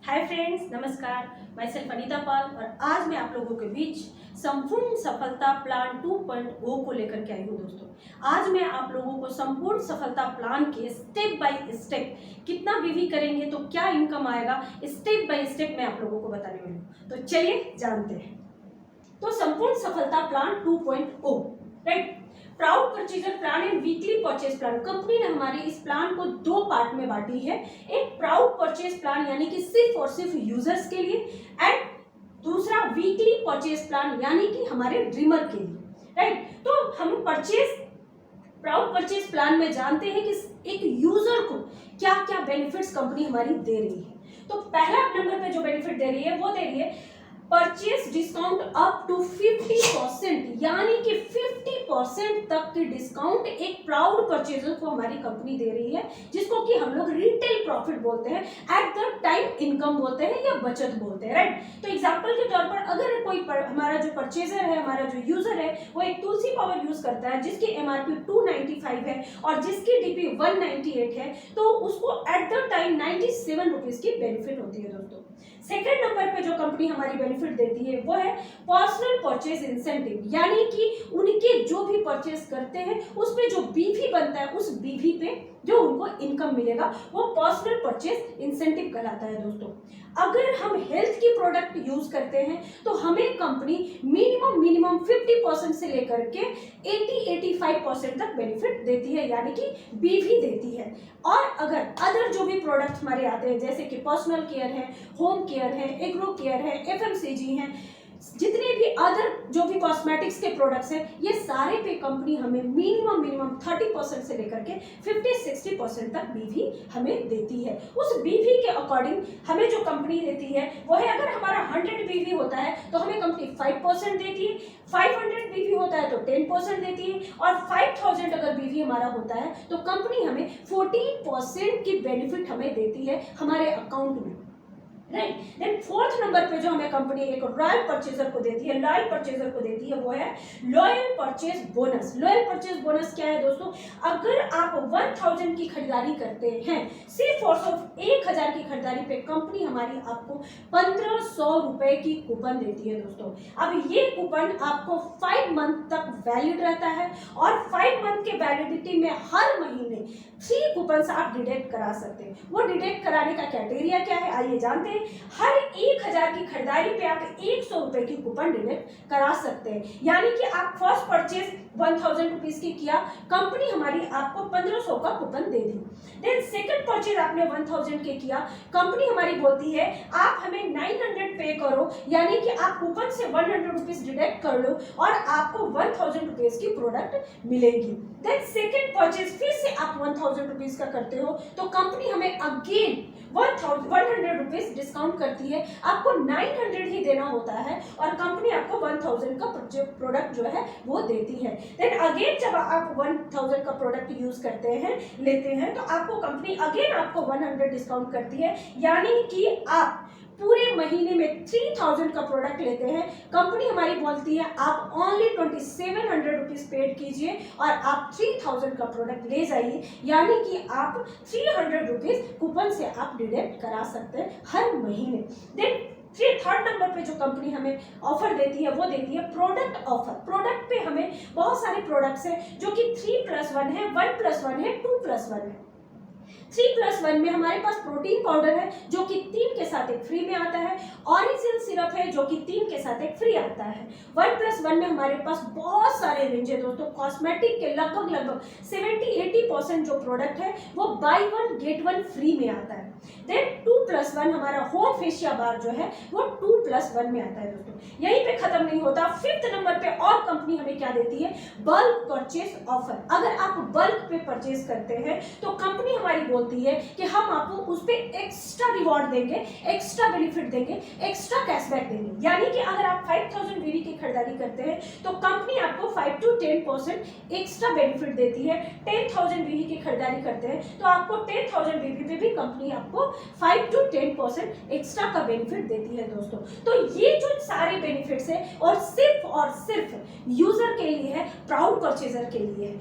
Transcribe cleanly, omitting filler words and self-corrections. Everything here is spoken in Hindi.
हाय फ्रेंड्स, नमस्कार। मैं सेल्फ अनीता पाल और आज मैं आप लोगों के बीच संपूर्ण सफलता प्लान 2.0 को लेकर के आई हूँ। दोस्तों, आज मैं आप लोगों को संपूर्ण सफलता प्लान के स्टेप बाय स्टेप कितना बीवी करेंगे तो क्या इनकम आएगा, स्टेप बाय स्टेप मैं आप लोगों को बताने वाली हूँ। तो चलिए जानते हैं। तो संपूर्ण सफलता plan 2.0, right, proud purchaser plan and weekly purchase plan. Company ने हमारे इस प्लान को दो पार्ट में बांटी है। एक प्राउड परचेज प्लान यानी कि सिर्फ और सिर्फ यूजर्स के लिए, एंड दूसरा वीकली परचेज प्लान यानी कि हमारे ड्रीमर के लिए, राइट। तो हम प्राउड परचेज प्लान में जानते हैं कि एक यूजर को क्या क्या बेनिफिट्स कंपनी हमारी दे रही है। तो पहला नंबर पे जो बेनिफिट दे रही है वो दे रही है परचेज डिस्काउंट अप टू 50%, यानी कि 50% तक की डिस्काउंट एक प्राउड परचेजर को हमारी कंपनी दे रही है, जिसको कि हम लोग रिटेल प्रॉफिट बोलते हैं, एट द टाइम इनकम बोलते हैं या बचत बोलते हैं, राइट। तो एग्जांपल के तौर पर अगर कोई हमारा जो परचेजर है, हमारा जो यूजर है, वो एक तुलसी पावर यूज करता है जिसकी एमआरपी 295 है और जिसकी डीपी 198 है, तो उसको एट द टाइम 97 रुपीज की बेनिफिट होती है। दोस्तों, सेकेंड नंबर पे जो कंपनी हमारी बेनिफिट देती है वो है पर्सनल परचेज इंसेंटिव, यानी कि उनके जो भी परचेज करते हैं उस पे जो बीवी बनता है, उस बीवी पे जो उनको इनकम मिलेगा वो पर्सनल परचेज इंसेंटिव कहलाता है। दोस्तों, अगर हम हेल्थ की प्रोडक्ट यूज करते हैं तो हमें कंपनी मिनिमम 50% से लेकर के 80-85% तक बेनिफिट देती है, यानी कि बीवी देती है। और अगर अदर जो भी प्रोडक्ट हमारे आते हैं जैसे कि पर्सनल केयर है, होम केयर है, एग्रो केयर है, एफएमसीजी है, जितने भी अदर जो भी कॉस्मेटिक्स के प्रोडक्ट्स हैं, ये सारे पे कंपनी हमें मिनिमम 30% से लेकर के 50-60% तक बीवी हमें देती है। उस बीवी के अकॉर्डिंग हमें जो कंपनी देती है वो है, अगर हमारा 100 बीवी होता है तो हमें कंपनी 5% देती है, 500 बीवी होता है तो 10% देती है, और 5000 अगर बीवी हमारा होता है तो कंपनी हमें 14% की बेनिफिट हमें देती है हमारे अकाउंट में, राइट। देन फोर्थ नंबर पे जो हमें कंपनी एक रॉयल परचेजर को देती है, लॉयल परचेजर को देती है, वो है loyal purchase bonus. Loyal purchase bonus क्या है दोस्तों? अगर आप 1000 की खरीदारी करते हैं, सिर्फ और सिर्फ 1000 की खरीदारी पे कंपनी हमारी आपको 1500 रुपए की कूपन देती है। दोस्तों, अब ये कूपन आपको 5 मंथ तक वैलिड रहता है और 5 मंथ के वैलिडिटी में हर महीने 3 कूपन आप डिडक्ट करा सकते हैं। वो डिडक्ट कराने का क्राइटेरिया क्या है, आइए जानते हैं। हर 1000 की खरीदारी पे आप 100 रुपए की कूपन डिडक्ट करा सकते हैं, यानी कि आप फर्स्ट परचेज 1000 रुपीज की किया, कंपनी हमारी आपको 1500 का कूपन दे दी। देन सेकंड परचेज आपने 1000 के किया, कंपनी हमारी बोलती है आप हमें 900 पे करो, यानी कि आप कूपन से 100 रुपीज डिडक्ट कर लो और आपको 1000 रुपीज की प्रोडक्ट मिलेगी। देन सेकंड परचेज फिर से आप 1000 रुपीज का करते हो तो कंपनी हमें अगेन 100 रुपीज डिस्काउंट करती है, आपको 900 ही देना होता है और कंपनी आपको 1000 का प्रोडक्ट जो है वो देती है। देन अगेन जब आप 1000 का प्रोडक्ट यूज करते हैं, लेते हैं, तो आपको कंपनी अगेन आपको 100 डिस्काउंट करती है, यानी कि आप पूरे महीने में 3000 का प्रोडक्ट लेते हैं, कंपनी हमारी बोलती है आप ओनली 2700 रुपीज पेड कीजिए और आप 3000 का प्रोडक्ट ले जाइए, यानी कि आप 300 रुपीज कूपन से आप डिडक्ट करा सकते हैं हर महीने। देन थर्ड नंबर पे जो कंपनी हमें ऑफर देती है वो देती है प्रोडक्ट ऑफर। प्रोडक्ट पे हमें बहुत सारे प्रोडक्ट्स हैं जो कि 3+1 है, 1+1 है, 2+1 है। 3+1 में हमारे पास प्रोटीन पाउडर है जो कि 3 के साथ एक फ्री में आता है, ऑरिजिनल सिरप है जो कि 3 के साथ एक फ्री आता है। 1+1 में हमारे पास बहुत सारे रेंज है दोस्तों, कॉस्मेटिक के लगभग 70-80% जो प्रोडक्ट है वो बाय 1 गेट 1 फ्री में आता है। देन 2+1 हमारा होम फेशिया बार जो है वो 2+1 में आता है। दोस्तों, यहीं पे खत्म नहीं होता, फिफ्थ नंबर पे और कंपनी हमें क्या देती है, बल्क परचेज ऑफर। अगर आप बल्क पे परचेज करते हैं तो कंपनी हमारी बोलती है कि हम आपको उस पे एक्स्ट्रा रिवॉर्ड देंगे, एक्स्ट्रा बेनिफिट देंगे, एक्स्ट्रा कैशबैक देंगे, यानी कि अगर आप 5000 बीवी की खरीदारी करते हैं तो कंपनी आपको 5-10% एक्स्ट्रा बेनिफिट देती है। 10,000 बीवी की खरीदारी करते हैं तो आपको 10,000 बीवी पे भी कंपनी आपको 5-10% एक्स्ट्रा का बेनिफिट देती है। दोस्तों, तो ये जो सारे बेनिफिट्स है और सिर्फ यूजर के लिए है, प्राउड परचेजर के लिए है।